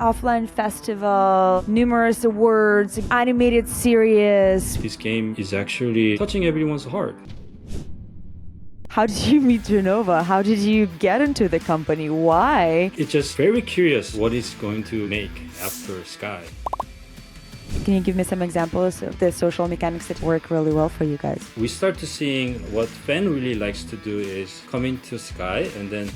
offline festival, numerous awards, animated series. This game is actually touching everyone's heart. How did you meet Genova? How did you get into the company? Why? It's just very curious what it's going to make after Sky. Can you give me some examples of the social mechanics that work really well for you guys? We start to seeing what fan really likes to do is come into Sky and then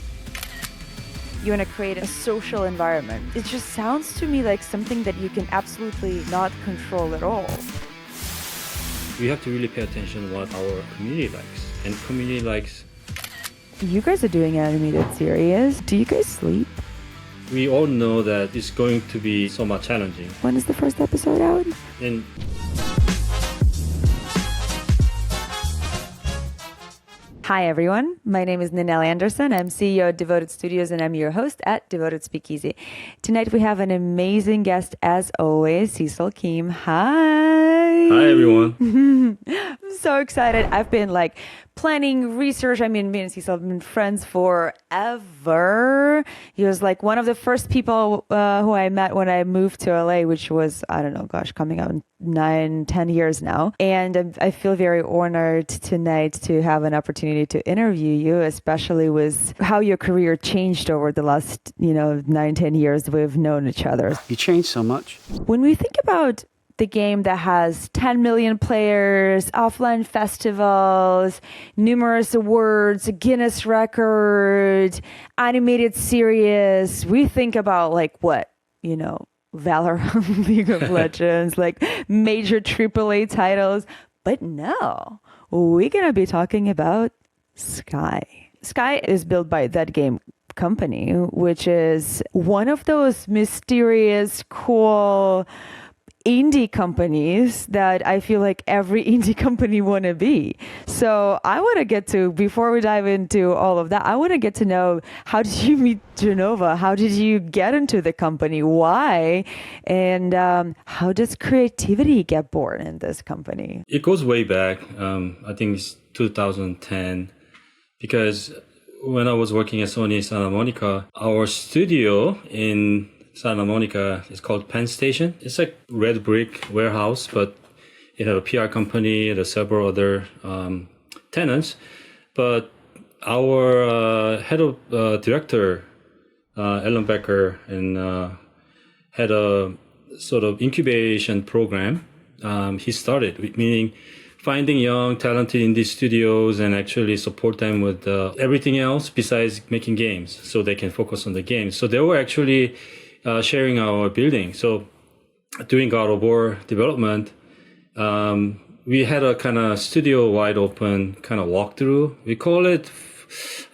You want to create a social environment. It just sounds to me like something that you can absolutely not control at all. we have to really pay attention what our community likes. And community likes. You guys are doing animated series. Do you guys sleep? We all know that it's going to be somewhat challenging. When is the first episode out? And Hi everyone, my name is Ninelle Anderson. I'm CEO of Devoted Studios and I'm your host at Devoted SpeakEasy. Tonight we have an amazing guest as always, Cecil Kim. Hi! hi everyone. I'm so excited. I've been planning research. Me and Cecil have been friends forever. He was one of the first people who I met when I moved to LA, which was, coming out in 9-10 years now. And I feel very honored tonight to have an opportunity to interview you, especially with how your career changed over the last, 9-10 years we've known each other. You changed so much. When we think about the game that has 10 million players, offline festivals, numerous awards, a Guinness record, animated series, we think about what? Valorant, League of Legends, major AAA titles. But no, we're going to be talking about Sky. Sky is built by ThatGameCompany, which is one of those mysterious, cool indie companies that I feel like every indie company want to be. So I want to get to, before we dive into all of that, I want to get to know, how did you meet Genova? How did you get into the company? Why? And how does creativity get born in this company? It goes way back. I think it's 2010, because when I was working at Sony Santa Monica, our studio in Santa Monica is called Penn Station. It's like red brick warehouse, but it had a PR company and several other tenants. But our head of director, Ellen Becker, and had a sort of incubation program. He started, meaning finding young, talented indie studios and actually support them with everything else besides making games, so they can focus on the games. So they were actually sharing our building. So during God of War development, we had a kind of studio wide open kind of walkthrough. We call it,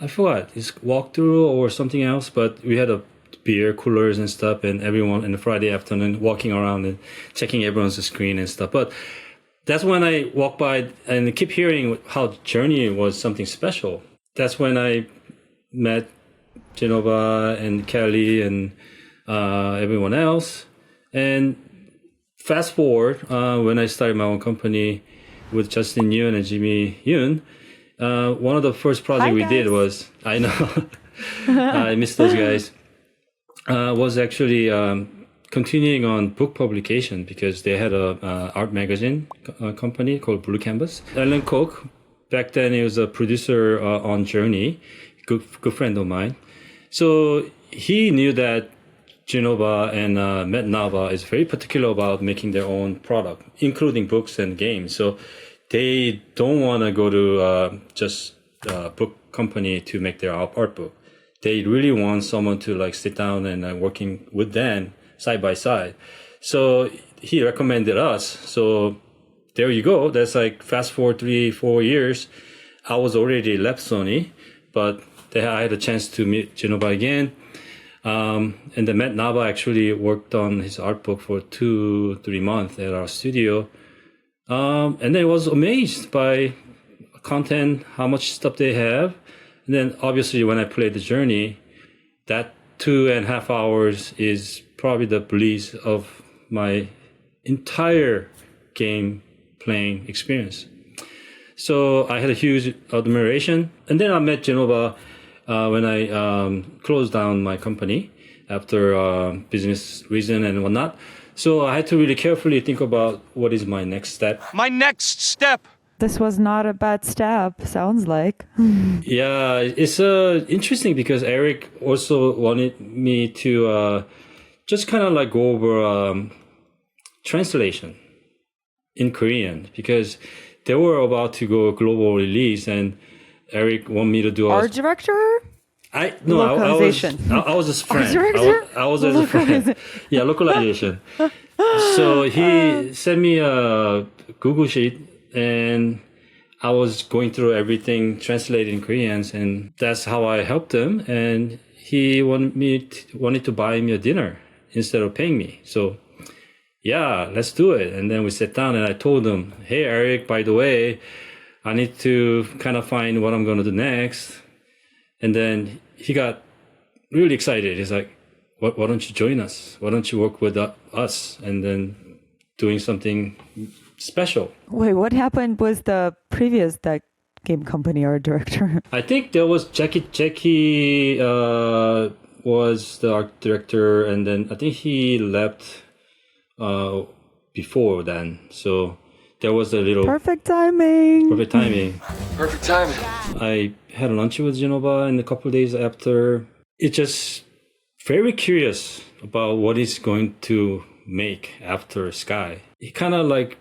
I forgot, it's walkthrough or something else, but we had a beer coolers and stuff, and everyone in the Friday afternoon walking around and checking everyone's screen and stuff. But that's when I walk by and keep hearing how Journey was something special. That's when I met Genova and Kelly and everyone else. And fast forward, when I started my own company with Justin Yoon and Jimmy Yoon, one of the first projects we did was, I know, I miss those guys, was actually continuing on book publication, because they had a art magazine company called Blue Canvas. Alan Koch, back then he was a producer on Journey, good friend of mine. So he knew that Genova and Matt Nava is very particular about making their own product, including books and games. So they don't want to go to just a book company to make their art book. They really want someone to sit down and working with them side by side. So he recommended us. So there you go. That's fast forward 3-4 years. I was already left Sony, but I had a chance to meet Genova again. And then Matt Nava actually worked on his art book for 2-3 months at our studio. And then I was amazed by content, how much stuff they have. And then obviously when I played the Journey, that 2.5 hours is probably the bliss of my entire game playing experience. So I had a huge admiration. And then I met Genova when I closed down my company. after business reason and whatnot. So I had to really carefully think about what is my next step. My next step. This was not a bad step, sounds like. Yeah, it's interesting because Eric also wanted me to just kind of like go over translation in Korean because they were about to go global release, and Eric wanted me to do Art director? Localization. I was his friend. I was as a friend. Yeah, localization. So he sent me a Google sheet, and I was going through everything translated in Korean, and that's how I helped him. And he wanted to buy me a dinner instead of paying me. So yeah, let's do it. And then we sat down, and I told him, "Hey, Eric, by the way, I need to kind of find what I'm going to do next." And then he got really excited. He's like, why don't you join us? Why don't you work with us? And then doing something special. Wait, what happened was the previous That Game Company art director? I think there was Jackie. Jackie was the art director, and then I think he left before then. So there was a little... Perfect timing. Perfect timing. Perfect timing. I had lunch with Genova in a couple of days after. It's just very curious about what he's going to make after Sky. He kind of like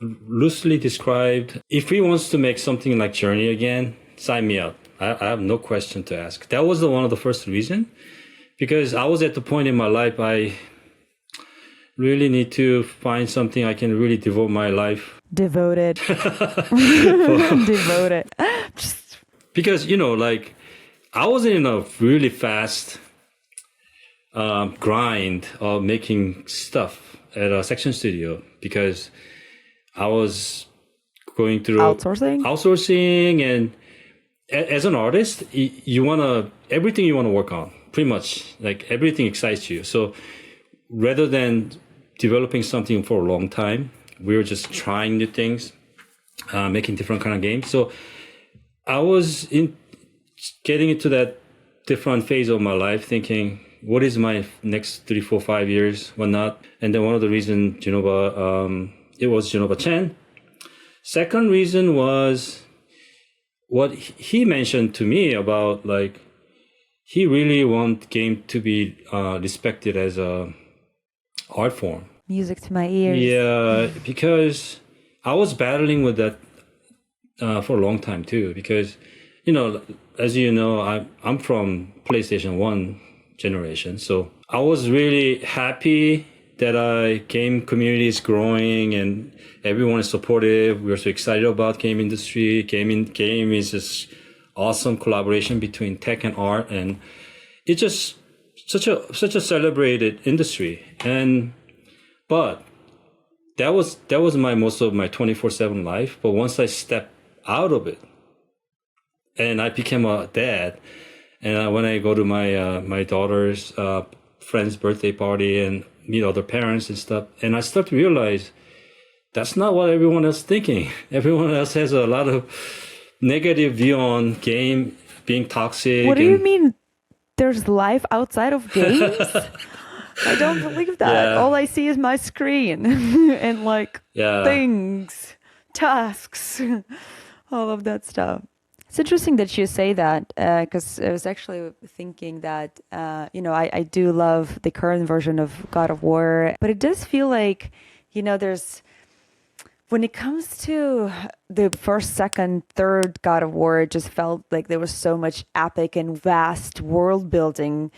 loosely described, if he wants to make something like Journey again, sign me up. I have no question to ask. That was one of the first reason, because I was at the point in my life I really need to find something I can really devote my life. Devoted. Devoted. Because, like, I was in a really fast grind of making stuff at a section studio because I was going through outsourcing, and as an artist, everything you want to work on, pretty much, like everything excites you. So rather than developing something for a long time, we were just trying new things, making different kind of games. So I was getting into that different phase of my life, thinking, what is my next 3, 4, 5 years, whatnot? And then one of the reasons, Genova, it was Genova Chen. Second reason was what he mentioned to me about, like, he really want game to be respected as a art form. Music to my ears. Yeah, because I was battling with that for a long time too. Because, as you know, I'm from PlayStation 1 generation. So I was really happy that game community is growing and everyone is supportive. We're so excited about game industry. Game is just awesome collaboration between tech and art, and it's just such a celebrated industry. But that was most of my 24/7 life. But once I stepped out of it and I became a dad, and when I go to my daughter's friend's birthday party and meet other parents and stuff, and I start to realize that's not what everyone else is thinking. Everyone else has a lot of negative view on game being toxic. What do you mean there's life outside of games? I don't believe that. Yeah. All I see is my screen and things, tasks, all of that stuff. It's interesting that you say that because I was actually thinking that, I do love the current version of God of War, but it does feel like, there's, when it comes to the first, second, third God of War, it just felt like there was so much epic and vast world building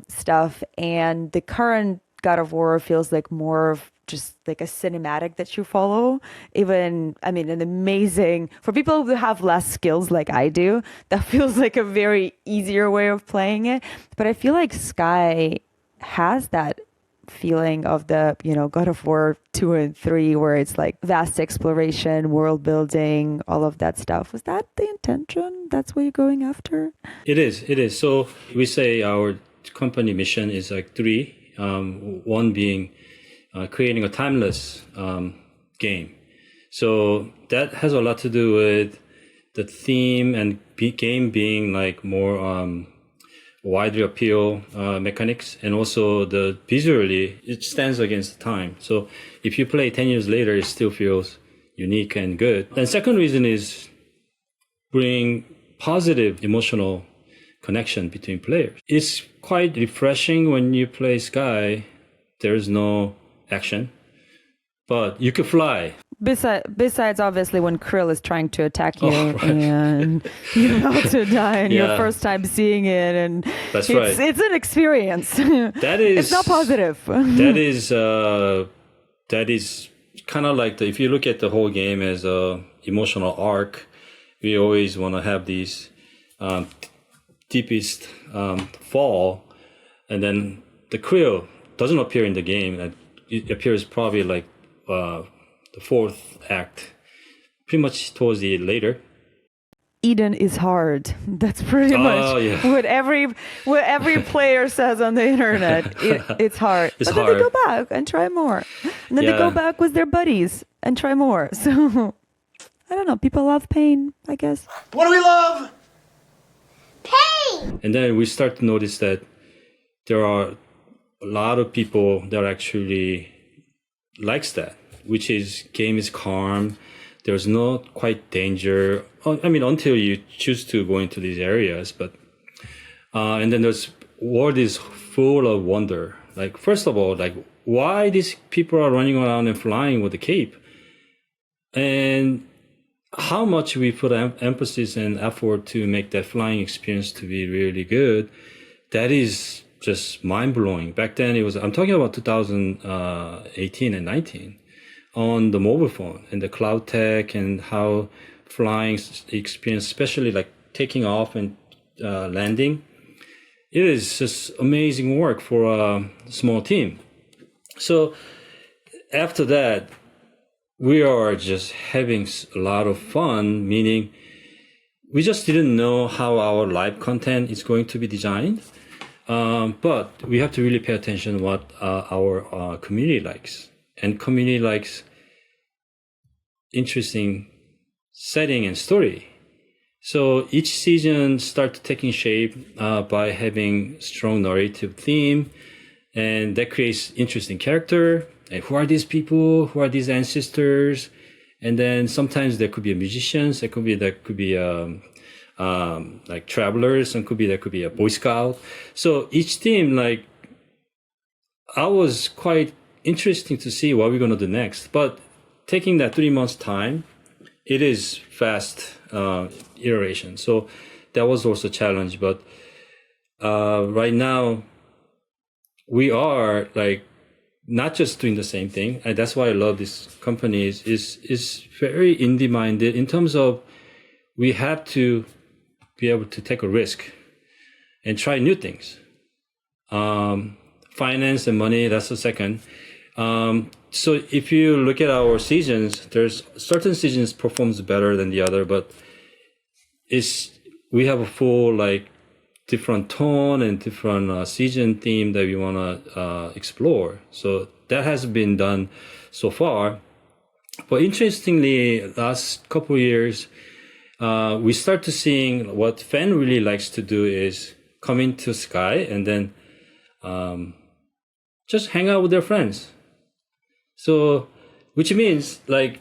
stuff. And the current God of War feels like more of just like a cinematic that you follow. An amazing, for people who have less skills like I do, that feels like a very easier way of playing it. But I feel like Sky has that feeling of the, God of War 2 and 3, where it's like vast exploration, world building, all of that stuff. Was that the intention? That's what you're going after? It is. So we say our company mission is like 3. One being creating a timeless game. So that has a lot to do with the theme and game being like more wider appeal mechanics, and also the visually it stands against time. So if you play 10 years later, it still feels unique and good. And second reason is bring positive emotional connection between players. It's quite refreshing when you play Sky. There's no action, but you could fly. Besides, obviously, when Krill is trying to attack you and you're about to die and your first time seeing it, and that's right. It's an experience. That is. It's not positive. That is kind of like if you look at the whole game as a emotional arc, we always want to have these deepest fall, and then the Krill doesn't appear in the game. It appears probably like the fourth act, pretty much towards the later. Eden is hard. That's pretty much what every player says on the internet. It's hard. It's but then hard. they go back and try more. And then they go back with their buddies and try more. So I don't know. People love pain, I guess. What do we love? Pain! And then we start to notice that there are a lot of people that actually likes that, which is game is calm. There's no quite danger. I mean, until you choose to go into these areas, but and then there's world is full of wonder. Like first of all, like why these people are running around and flying with the cape, and how much we put emphasis and effort to make that flying experience to be really good. That is just mind blowing. Back then, I'm talking about 2018 and 19. On the mobile phone and the cloud tech and how flying experience, especially like taking off and landing, it is just amazing work for a small team. So after that, we are just having a lot of fun, meaning we just didn't know how our live content is going to be designed. But we have to really pay attention to what our community likes. And community likes interesting setting and story. So each season starts taking shape by having strong narrative theme, and that creates interesting character. And who are these people? Who are these ancestors? And then sometimes there could be musicians. There could be like travelers. There could be a Boy Scout. So each team, like, I was quite interesting to see what we're going to do next. But taking that 3 months time, it is fast iteration. So that was also a challenge. But right now, we are like not just doing the same thing. And that's why I love this company is very indie minded in terms of we have to be able to take a risk and try new things. Finance and money, that's the second. So if you look at our seasons, there's certain seasons performs better than the other, but we have a full like different tone and different season theme that we want to explore. So that has been done so far. But interestingly, last couple of years, we start to seeing what fan really likes to do is come into Sky and then just hang out with their friends. So, which means like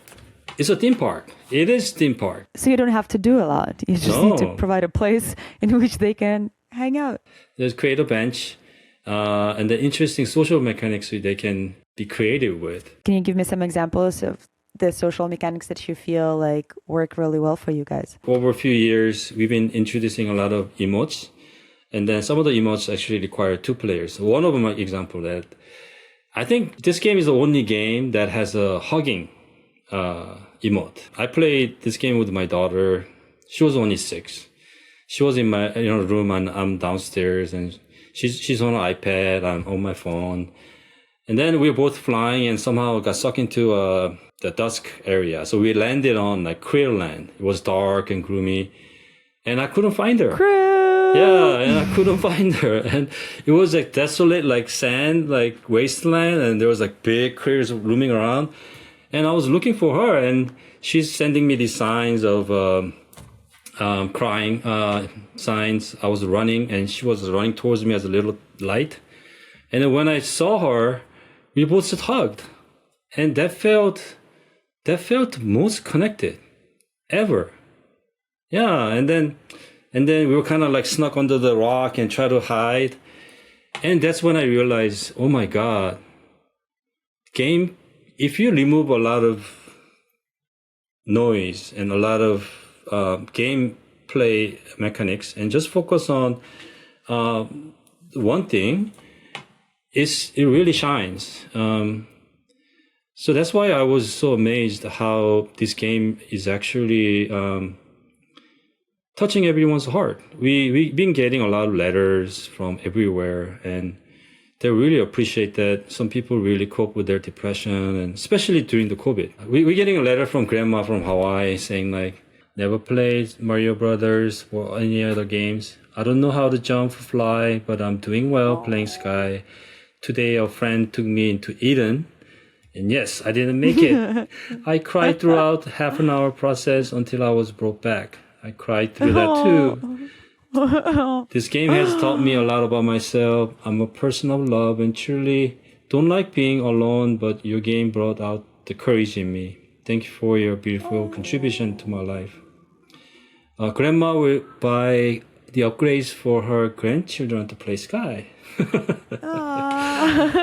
it's a theme park. It is theme park. So you don't have to do a lot. You just need to provide a place in which they can hang out. There's create a bench, and the interesting social mechanics they can be creative with. Can you give me some examples of the social mechanics that you feel like work really well for you guys? Over a few years, we've been introducing a lot of emotes, and then some of the emotes actually require two players. One of them, an example that I think this game is the only game that has a hugging emote. I played this game with my daughter. She was only 6. She was in my room and I'm downstairs, and she's on an iPad. I'm on my phone, and then we were both flying and somehow got sucked into the dusk area. So we landed on like Krill land. It was dark and gloomy, and I couldn't find her. Krill! Yeah, and I couldn't find her, and it was like desolate, like sand, like wasteland, and there was like big critters roaming around, and I was looking for her, and she's sending me these signs of crying signs. I was running, and she was running towards me as a little light. And then when I saw her, we both just hugged, and that felt most connected ever. Yeah, and then we were kind of like snuck under the rock and try to hide, and that's when I realized, oh my God, game. If you remove a lot of noise and a lot of gameplay mechanics and just focus on one thing, it really shines. So that's why I was so amazed how this game is actually touching everyone's heart. We've been getting a lot of letters from everywhere, and they really appreciate that. Some people really cope with their depression, and especially during the COVID. We're getting a letter from grandma from Hawaii saying like, never played Mario Brothers or any other games. I don't know how to jump or fly, but I'm doing well playing Sky. Today a friend took me into Eden, and yes, I didn't make it. I cried throughout half an hour process until I was brought back. I cried through that too. This game has taught me a lot about myself. I'm a person of love and truly don't like being alone, but your game brought out the courage in me. Thank you for your beautiful contribution to my life. Grandma will buy the upgrades for her grandchildren to play Sky.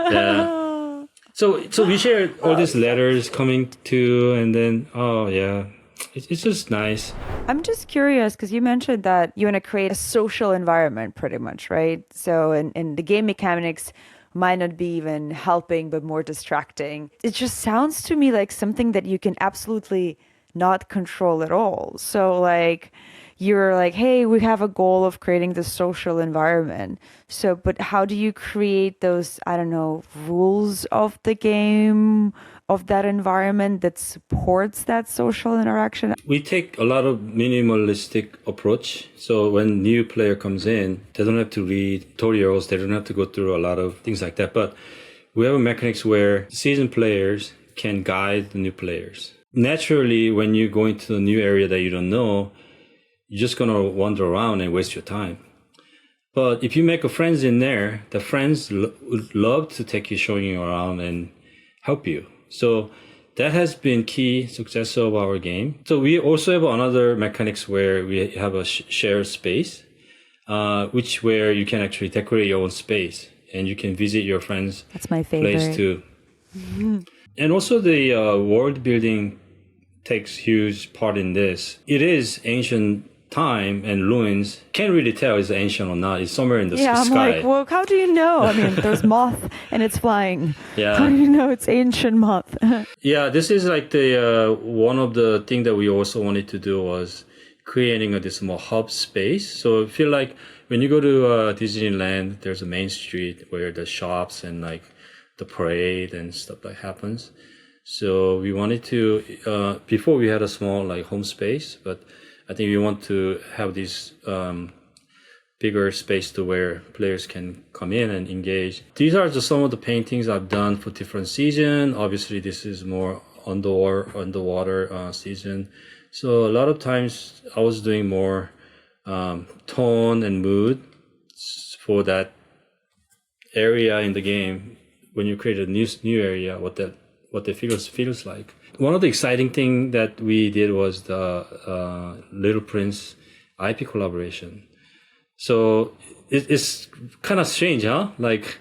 Yeah. So we shared all these letters coming to, and then, oh yeah. It's just nice. I'm just curious because you mentioned that you want to create a social environment pretty much, right? So, and the game mechanics might not be even helping, but more distracting. It just sounds to me like something that you can absolutely not control at all. So like, you're like, hey, we have a goal of creating this social environment. So, but how do you create those, I don't know, rules of the game, of that environment that supports that social interaction? We take a lot of minimalistic approach. So when new player comes in, they don't have to read tutorials. They don't have to go through a lot of things like that. But we have a mechanics where seasoned players can guide the new players. Naturally, when you go into a new area that you don't know, you're just going to wander around and waste your time. But if you make a friends in there, the friends would love to take you, showing you around and help you. So that has been key success of our game. So we also have another mechanics where we have a shared space, where you can actually decorate your own space and you can visit your friends' That's my favorite place too. And also the world building takes huge part in this. It is ancient time and ruins. Can't really tell it's ancient or not. It's somewhere in the sky. I'm like, well, how do you know? I mean, there's moth and it's flying. Yeah. How do you know it's ancient moth? Yeah, this is like the one of the things that we also wanted to do was creating this more hub space. So I feel like when you go to Disneyland, there's a main street where the shops and like the parade and stuff like happens. So we wanted to, before we had a small like home space, but I think we want to have this bigger space to where players can come in and engage. These are just some of the paintings I've done for different season. Obviously, this is more underwater season. So a lot of times I was doing more tone and mood for that area in the game. When you create a new area, what that feels like. One of the exciting thing that we did was the Little Prince IP collaboration. So it's kind of strange, huh? Like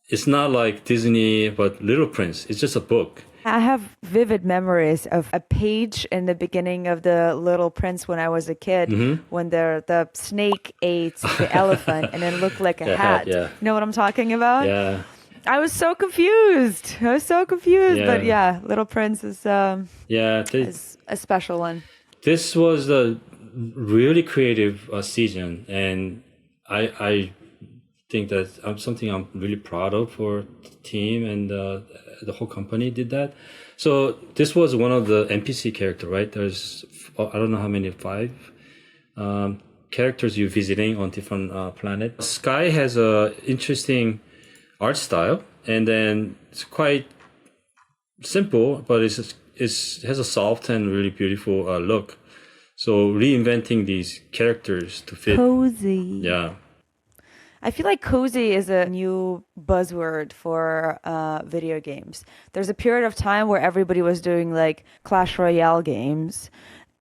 it's not like Disney, but Little Prince. It's just a book. I have vivid memories of a page in the beginning of the Little Prince when I was a kid, when the snake ate the elephant and it looked like a hat. Yeah. You know what I'm talking about? Yeah. I was so confused. But yeah, Little Prince is is a special one. This was a really creative season, and I think that something I'm really proud of for the team, and the whole company did that. So this was one of the NPC character, right? There's I don't know how many, 5 characters you're visiting on different planets. Sky has a interesting art style, and then it's quite simple, but it has a soft and really beautiful look. So reinventing these characters to fit. Cozy. Yeah. I feel like cozy is a new buzzword for video games. There's a period of time where everybody was doing like Clash Royale games.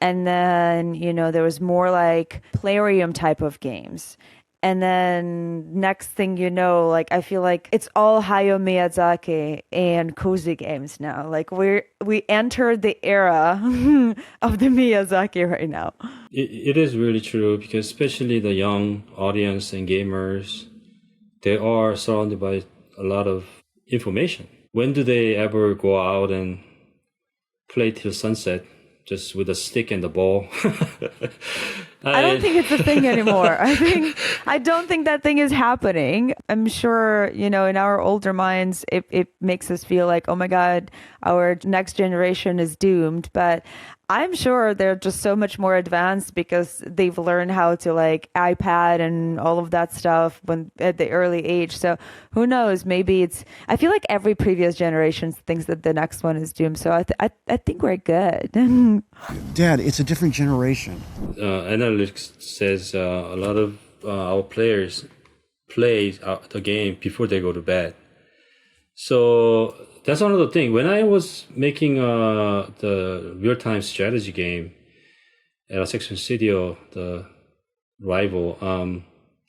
And then, there was more like Playrium type of games. And then next thing you know, like I feel like it's all Hayao Miyazaki and cozy games now. Like we entered the era of the Miyazaki right now. It is really true because especially the young audience and gamers, they are surrounded by a lot of information. When do they ever go out and play till sunset just with a stick and the ball? I don't think it's a thing anymore. I don't think that thing is happening. I'm sure, in our older minds, it makes us feel like, oh my God, our next generation is doomed. But I'm sure they're just so much more advanced because they've learned how to like iPad and all of that stuff when at the early age. So who knows? Maybe I feel like every previous generation thinks that the next one is doomed. So I think we're good. Dad, it's a different generation. Analytics says a lot of our players play the game before they go to bed. So that's another thing. When I was making the real-time strategy game at a Section Studio, the rival,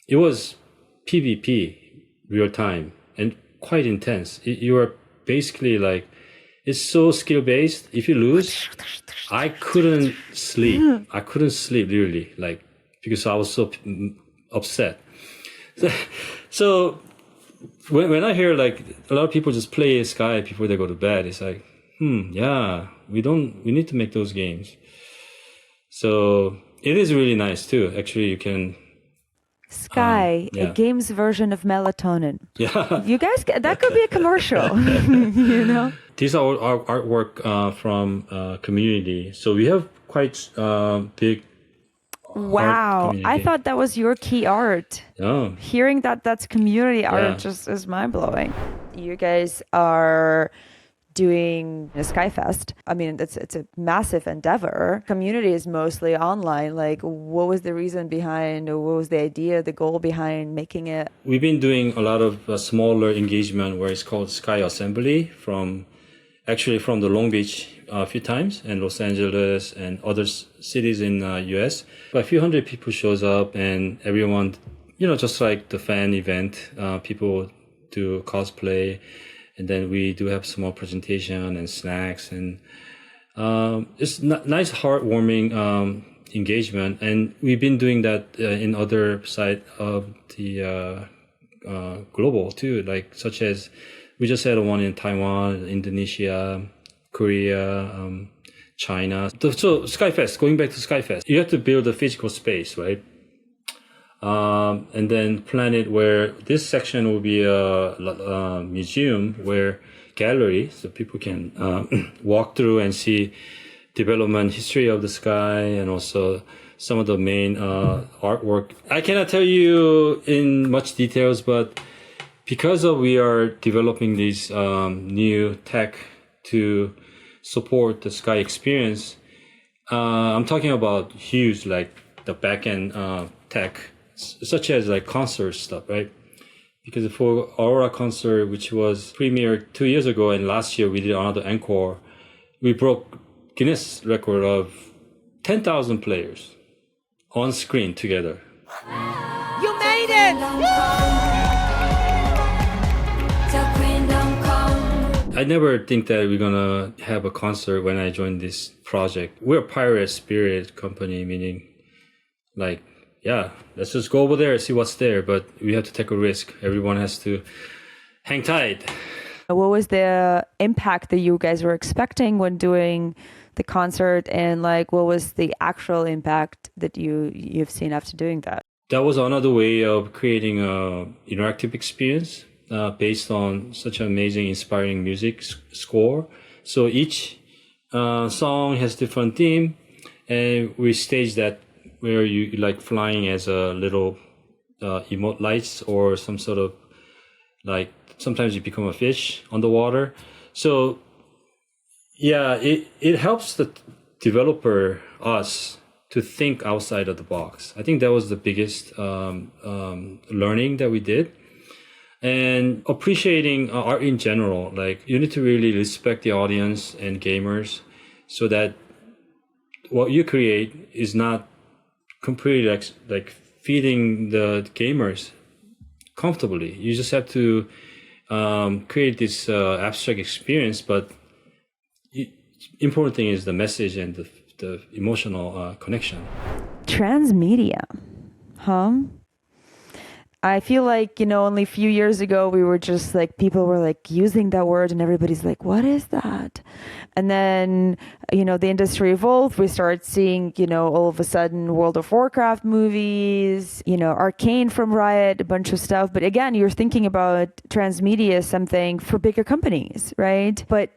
it was PvP real-time and quite intense. You are basically like, it's so skill-based. If you lose, I couldn't sleep. I couldn't sleep really, like, because I was so upset. So when I hear like a lot of people just play Sky before they go to bed, it's like, yeah, we need to make those games. So it is really nice too. Actually, you can Sky, yeah. a game's version of melatonin. Yeah. You guys, that could be a commercial, These are our artwork from community. So we have quite big. Wow, I thought that was your key art. Oh. Hearing that's community art Yeah. just is mind blowing. You guys are doing a Skyfest. I mean, it's a massive endeavor. Community is mostly online. Like, what was the reason behind, or what was the idea, the goal behind making it? We've been doing a lot of smaller engagement where it's called Sky Assembly from the Long Beach a few times and Los Angeles and other cities in US. But a few hundred people shows up and everyone, just like the fan event, people do cosplay. And then we do have small presentation and snacks and it's nice, heartwarming engagement. And we've been doing that in other side of the global too, like such as we just had one in Taiwan, Indonesia, Korea, China. So Skyfest, going back to Skyfest, you have to build a physical space, right? And then plan it where this section will be a museum where gallery, so people can walk through and see development history of the Sky and also some of the main artwork. I cannot tell you in much details, but because we are developing these new tech to support the Sky experience, I'm talking about huge, like the back-end tech, such as like concert stuff, right? Because for Aurora concert, which was premiered 2 years ago, and last year we did another encore, we broke Guinness record of 10,000 players on screen together. You made it! I never think that we're gonna have a concert when I joined this project. We're a pirate spirit company, meaning like, yeah, let's just go over there and see what's there, but we have to take a risk. Everyone has to hang tight. What was the impact that you guys were expecting when doing the concert, and like what was the actual impact that you've seen after doing that? That was another way of creating a interactive experience based on such an amazing, inspiring music score. So each song has different theme, and we stage that where you like flying as a little emote lights or some sort of like sometimes you become a fish on the water. So yeah, it helps the developer, us, to think outside of the box. I think that was the biggest learning that we did. And appreciating art in general, like you need to really respect the audience and gamers so that what you create is not completely like feeding the gamers comfortably. You just have to create this abstract experience, but important thing is the message and the emotional connection. Transmedia, huh? I feel like, only a few years ago, we were just like, people were like using that word and everybody's like, what is that? And then, the industry evolved. We started seeing, all of a sudden World of Warcraft movies, Arcane from Riot, a bunch of stuff. But again, you're thinking about transmedia as something for bigger companies, right? But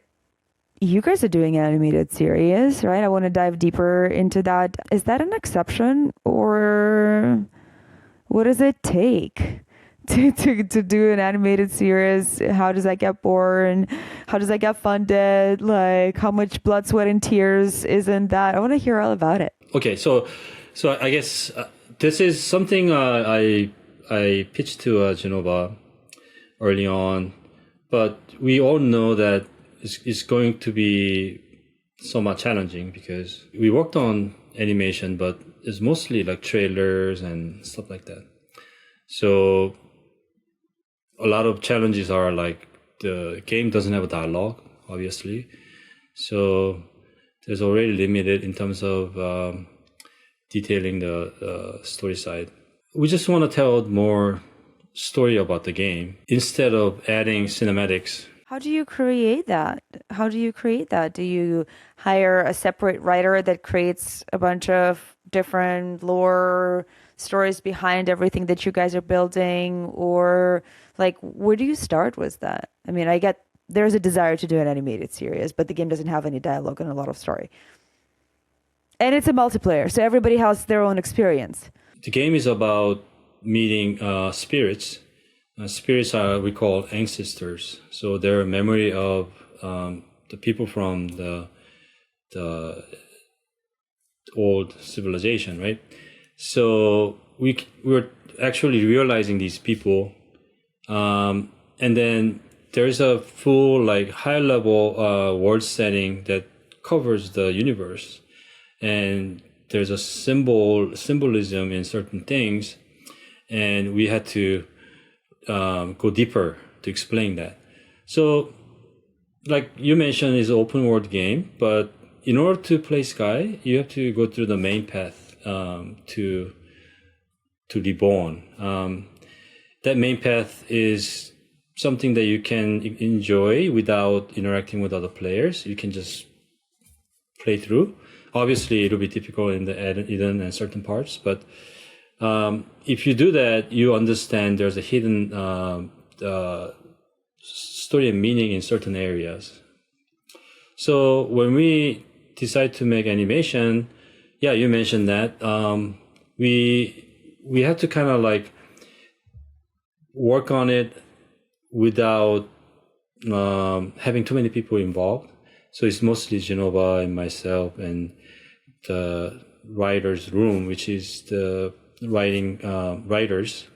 you guys are doing animated series, right? I want to dive deeper into that. Is that an exception, or what does it take to do an animated series? How does that get born? How does that get funded? Like, how much blood, sweat, and tears is in that? I want to hear all about it. Okay, so I guess this is something I pitched to Genova early on, but we all know that it's going to be somewhat challenging because we worked on animation, but it's mostly like trailers and stuff like that. So a lot of challenges are like the game doesn't have a dialogue, obviously. So there's already limited in terms of detailing the story side. We just want to tell more story about the game instead of adding cinematics. How do you create that? Do you hire a separate writer that creates a bunch of different lore stories behind everything that you guys are building? Or like, where do you start with that? I mean, I get there's a desire to do an animated series, but the game doesn't have any dialogue and a lot of story. And it's a multiplayer, so everybody has their own experience. The game is about meeting spirits. Spirits are, we call ancestors. So they're a memory of the people from the old civilization, right? So we're actually realizing these people, and then there's a full like high level world setting that covers the universe, and there's a symbolism in certain things, and we had to go deeper to explain that. So, like you mentioned, it's an open world game, but in order to play Sky, you have to go through the main path to Reborn. That main path is something that you can enjoy without interacting with other players. You can just play through. Obviously, it'll be difficult in the Eden and certain parts, but if you do that, you understand there's a hidden story and meaning in certain areas. So when we decide to make animation, yeah, you mentioned that, we have to kind of like work on it without having too many people involved. So it's mostly Genova and myself and the writer's room, which is the writing writers.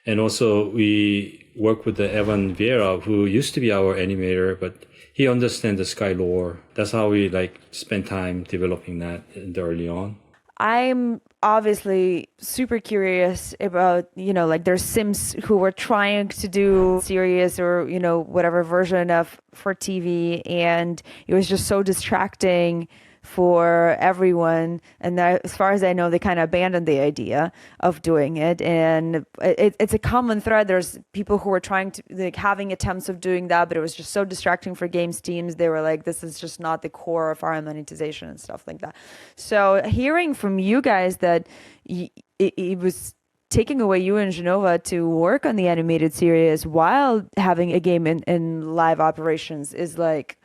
And also we work with the Evan Vieira, who used to be our animator, but he understands the Sky lore. That's how we like spend time developing that early on. I'm obviously super curious about, like there's Sims who were trying to do series or, whatever version of for TV, and it was just so distracting for everyone. And that, as far as I know, they kind of abandoned the idea of doing it. And it's a common thread. There's people who were trying to, like, having attempts of doing that, but it was just so distracting for games teams. They were like, this is just not the core of our monetization and stuff like that. So hearing from you guys that it was taking away you and Genova to work on the animated series while having a game in live operations is like,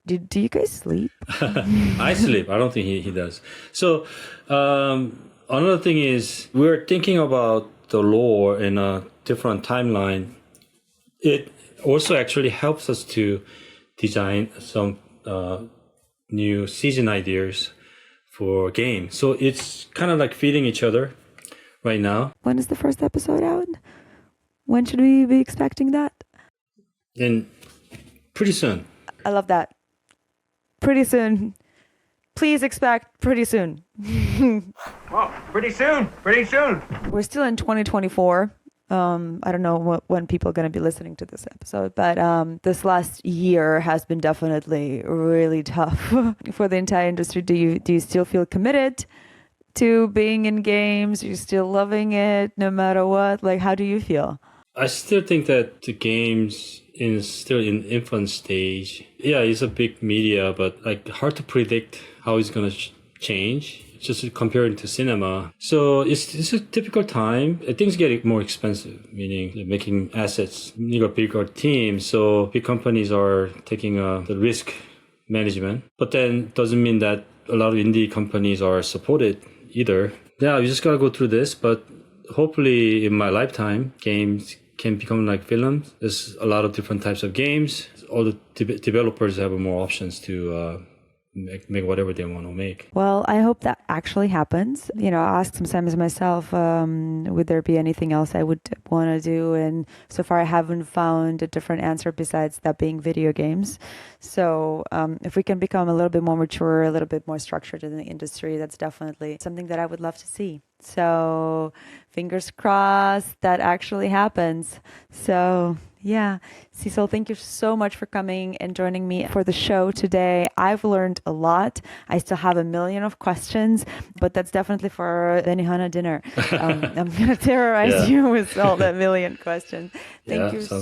do you guys sleep? I sleep. I don't think he does. So another thing is we're thinking about the lore in a different timeline. It also actually helps us to design some new season ideas for game. So it's kind of like feeding each other right now. When is the first episode out? When should we be expecting that? And pretty soon. I love that. Pretty soon. Please expect pretty soon. Oh, pretty soon. We're still in 2024. I don't know when people are going to be listening to this episode, but this last year has been definitely really tough for the entire industry. Do you still feel committed to being in games? Are you still loving it no matter what? Like, how do you feel? I still think that the games is still in infant stage. Yeah, it's a big media, but like hard to predict how it's going to change. Just comparing to cinema. So it's a typical time. Things get more expensive, meaning making assets, need a bigger team. So big companies are taking the risk management. But then doesn't mean that a lot of indie companies are supported either. Yeah, we just got to go through this. But hopefully in my lifetime, games can become like films. There's a lot of different types of games. All the developers have more options to make whatever they want to make. Well, I hope that actually happens. You know, I ask sometimes myself, would there be anything else I would want to do? And so far I haven't found a different answer besides that being video games. So if we can become a little bit more mature, a little bit more structured in the industry, that's definitely something that I would love to see. So fingers crossed that actually happens. So yeah, Cecil, thank you so much for coming and joining me for the show today. I've learned a lot. I still have a million of questions, but that's definitely for Benihana dinner. I'm going to terrorize you with all that million questions. Thank you so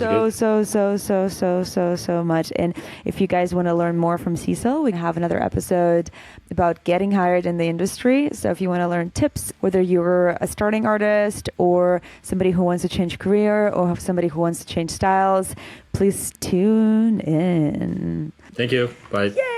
much. And if you guys want to learn more from Cecil, we have another episode about getting hired in the industry. So if you want to learn tips, whether you're a starting artist or somebody who wants to change career or somebody who wants to change styles, please tune in. Thank you. Bye. Yay!